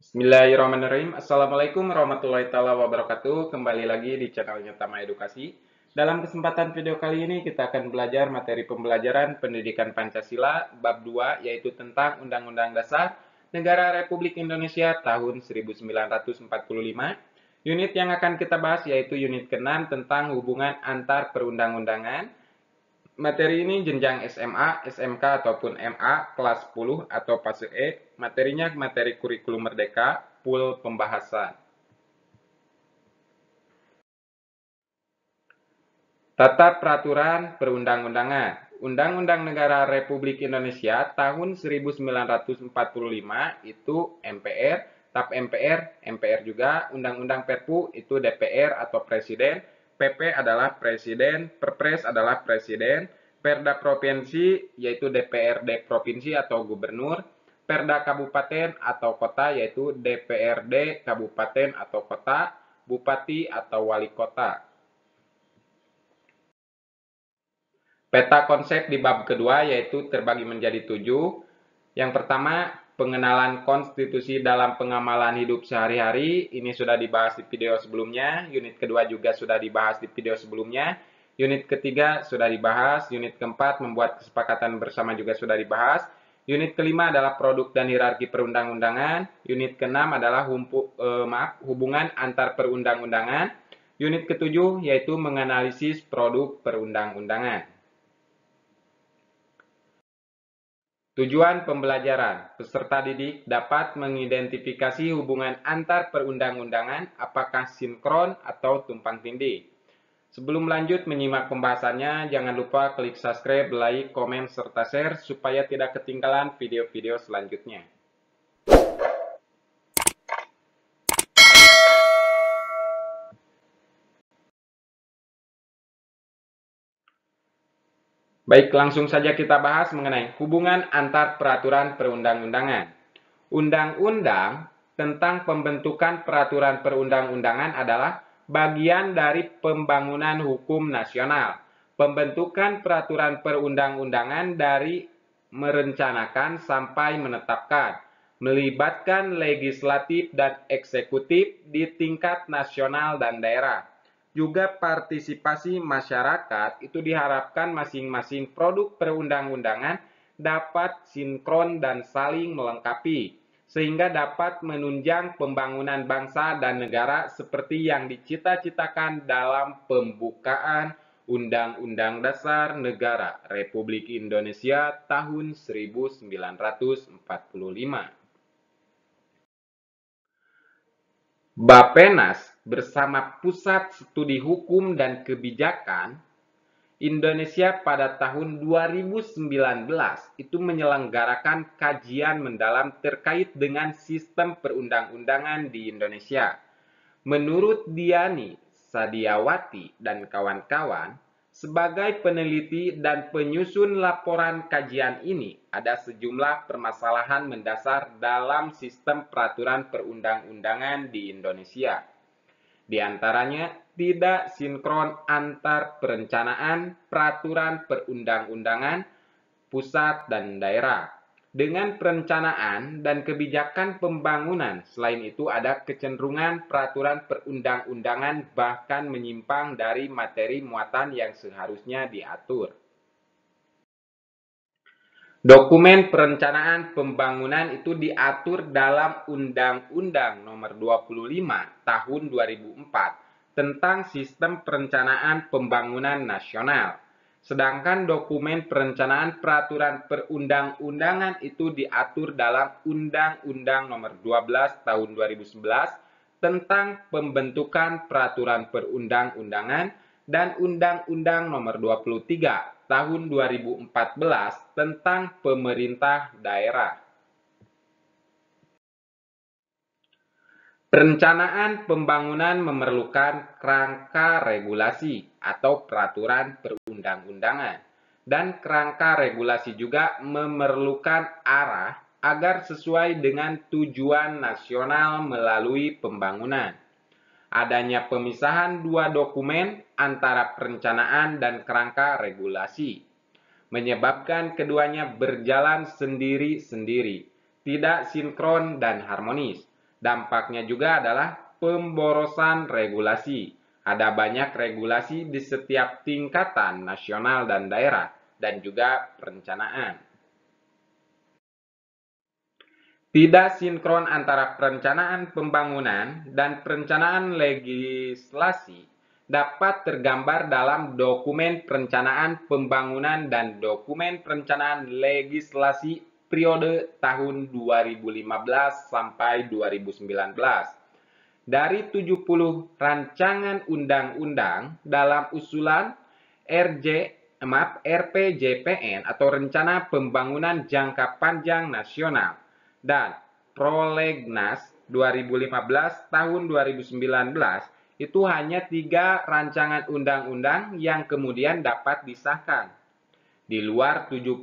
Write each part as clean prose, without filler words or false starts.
Bismillahirrahmanirrahim. Assalamualaikum warahmatullahi wabarakatuh. Kembali lagi di channelnya Tama Edukasi. Dalam kesempatan video kali ini kita akan belajar materi pembelajaran Pendidikan Pancasila bab 2 yaitu tentang Undang-Undang Dasar Negara Republik Indonesia tahun 1945. Unit yang akan kita bahas yaitu unit ke-6 tentang hubungan antar perundang-undangan. Materi ini jenjang SMA, SMK, ataupun MA, kelas 10 atau fase E. Materinya materi kurikulum merdeka, full pembahasan. Tata Peraturan Perundang-Undangan. Undang-Undang Negara Republik Indonesia tahun 1945 itu MPR, TAP MPR, MPR juga, Undang-Undang Perpu itu DPR atau Presiden, PP adalah Presiden, Perpres adalah Presiden, Perda Provinsi yaitu DPRD Provinsi atau Gubernur, Perda Kabupaten atau Kota yaitu DPRD Kabupaten atau Kota, Bupati atau Wali Kota. Peta konsep di bab kedua yaitu terbagi menjadi 7. Yang pertama, pengenalan konstitusi dalam pengamalan hidup sehari-hari. Ini sudah dibahas di video sebelumnya. Unit kedua juga sudah dibahas di video sebelumnya. Unit ketiga sudah dibahas. Unit keempat, membuat kesepakatan bersama juga sudah dibahas. Unit kelima adalah produk dan hierarki perundang-undangan. Unit keenam adalah hubungan antar perundang-undangan. Unit ketujuh yaitu menganalisis produk perundang-undangan. Tujuan pembelajaran, peserta didik dapat mengidentifikasi hubungan antar perundang-undangan apakah sinkron atau tumpang tindih. Sebelum lanjut menyimak pembahasannya, jangan lupa klik subscribe, like, komen, serta share supaya tidak ketinggalan video-video selanjutnya. Baik, langsung saja kita bahas mengenai hubungan antar peraturan perundang-undangan. Undang-undang tentang pembentukan peraturan perundang-undangan adalah bagian dari pembangunan hukum nasional. Pembentukan peraturan perundang-undangan dari merencanakan sampai menetapkan, melibatkan legislatif dan eksekutif di tingkat nasional dan daerah. Juga partisipasi masyarakat itu diharapkan masing-masing produk perundang-undangan dapat sinkron dan saling melengkapi, sehingga dapat menunjang pembangunan bangsa dan negara seperti yang dicita-citakan dalam pembukaan Undang-Undang Dasar Negara Republik Indonesia tahun 1945. Bappenas bersama Pusat Studi Hukum dan Kebijakan Indonesia pada tahun 2019 itu menyelenggarakan kajian mendalam terkait dengan sistem perundang-undangan di Indonesia. Menurut Diani Sadiawati dan kawan-kawan, sebagai peneliti dan penyusun laporan kajian ini, ada sejumlah permasalahan mendasar dalam sistem peraturan perundang-undangan di Indonesia. Di antaranya, tidak sinkron antar perencanaan peraturan perundang-undangan pusat dan daerah. Dengan perencanaan dan kebijakan pembangunan, selain itu ada kecenderungan peraturan perundang-undangan bahkan menyimpang dari materi muatan yang seharusnya diatur. Dokumen perencanaan pembangunan itu diatur dalam Undang-Undang Nomor 25 Tahun 2004 tentang Sistem Perencanaan Pembangunan Nasional. Sedangkan dokumen perencanaan peraturan perundang-undangan itu diatur dalam Undang-Undang Nomor 12 Tahun 2011 tentang pembentukan peraturan perundang-undangan dan Undang-Undang Nomor 23 Tahun 2014 tentang pemerintah daerah. Perencanaan pembangunan memerlukan kerangka regulasi atau peraturan perundang-undangan, dan kerangka regulasi juga memerlukan arah agar sesuai dengan tujuan nasional melalui pembangunan. Adanya pemisahan dua dokumen antara perencanaan dan kerangka regulasi menyebabkan keduanya berjalan sendiri-sendiri, tidak sinkron dan harmonis, Dampaknya juga adalah pemborosan regulasi. Ada banyak regulasi di setiap tingkatan nasional dan daerah, dan juga perencanaan. Tidak sinkron antara perencanaan pembangunan dan perencanaan legislasi dapat tergambar dalam dokumen perencanaan pembangunan dan dokumen perencanaan legislasi periode tahun 2015 sampai 2019. Dari 70 rancangan undang-undang dalam usulan RPJPN atau Rencana Pembangunan Jangka Panjang Nasional dan Prolegnas 2015 tahun 2019, itu hanya 3 rancangan undang-undang yang kemudian dapat disahkan. Di luar 70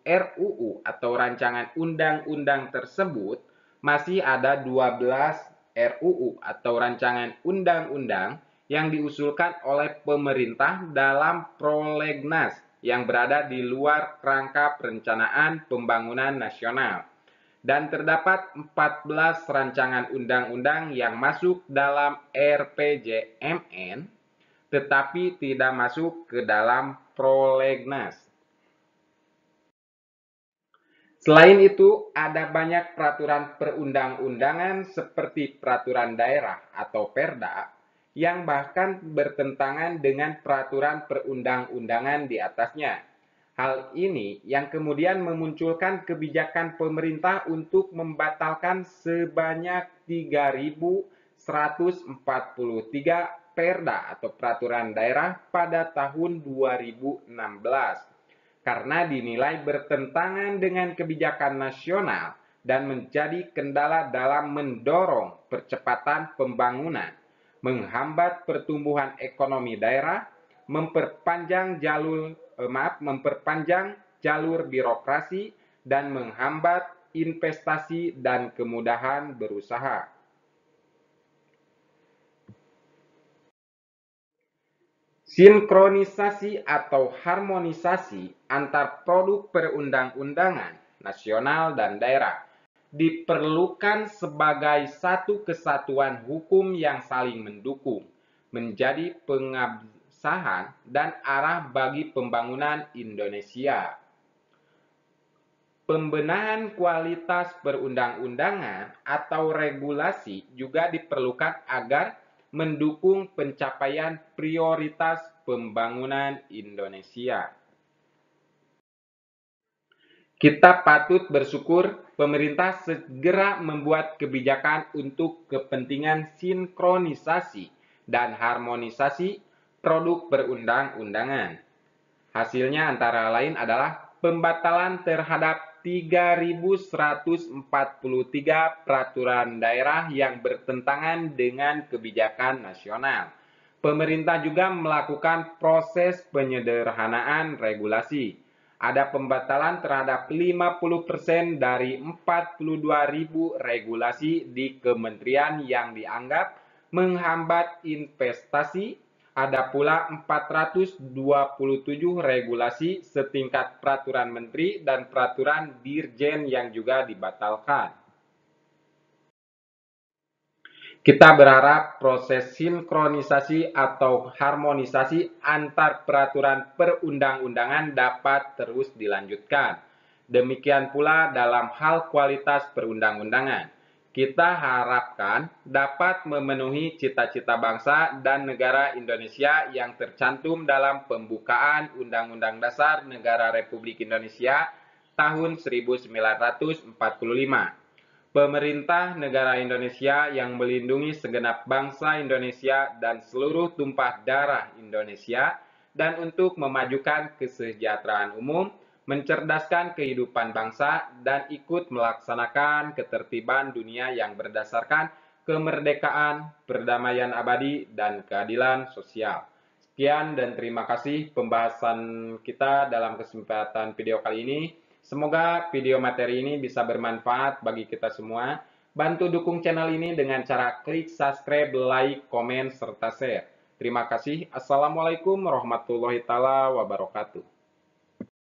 RUU atau rancangan undang-undang tersebut, masih ada 12 RUU atau rancangan undang-undang yang diusulkan oleh pemerintah dalam prolegnas yang berada di luar kerangka perencanaan pembangunan nasional. Dan terdapat 14 rancangan undang-undang yang masuk dalam RPJMN, tetapi tidak masuk ke dalam prolegnas. Selain itu, ada banyak peraturan perundang-undangan seperti peraturan daerah atau Perda yang bahkan bertentangan dengan peraturan perundang-undangan di atasnya. Hal ini yang kemudian memunculkan kebijakan pemerintah untuk membatalkan sebanyak 3.143 Perda atau peraturan daerah pada tahun 2016. Karena dinilai bertentangan dengan kebijakan nasional dan menjadi kendala dalam mendorong percepatan pembangunan, menghambat pertumbuhan ekonomi daerah, memperpanjang jalur birokrasi, dan menghambat investasi dan kemudahan berusaha. Sinkronisasi atau harmonisasi antar produk perundang-undangan nasional dan daerah diperlukan sebagai satu kesatuan hukum yang saling mendukung, menjadi pengabsahan dan arah bagi pembangunan Indonesia. Pembenahan kualitas perundang-undangan atau regulasi juga diperlukan agar mendukung pencapaian prioritas pembangunan Indonesia. Kita patut bersyukur pemerintah segera membuat kebijakan untuk kepentingan sinkronisasi dan harmonisasi produk perundang-undangan. Hasilnya antara lain adalah pembatalan terhadap 3.143 peraturan daerah yang bertentangan dengan kebijakan nasional. Pemerintah juga melakukan proses penyederhanaan regulasi. Ada pembatalan terhadap 50% dari 42.000 regulasi di kementerian yang dianggap menghambat investasi. Ada pula 427 regulasi setingkat peraturan menteri dan peraturan dirjen yang juga dibatalkan. Kita berharap proses sinkronisasi atau harmonisasi antar peraturan perundang-undangan dapat terus dilanjutkan. Demikian pula dalam hal kualitas perundang-undangan. Kita harapkan dapat memenuhi cita-cita bangsa dan negara Indonesia yang tercantum dalam pembukaan Undang-Undang Dasar Negara Republik Indonesia tahun 1945. Pemerintah negara Indonesia yang melindungi segenap bangsa Indonesia dan seluruh tumpah darah Indonesia, dan untuk memajukan kesejahteraan umum, mencerdaskan kehidupan bangsa, dan ikut melaksanakan ketertiban dunia yang berdasarkan kemerdekaan, perdamaian abadi, dan keadilan sosial. Sekian dan terima kasih pembahasan kita dalam kesempatan video kali ini. Semoga video materi ini bisa bermanfaat bagi kita semua. Bantu dukung channel ini dengan cara klik subscribe, like, komen, serta share. Terima kasih. Assalamualaikum warahmatullahi wabarakatuh.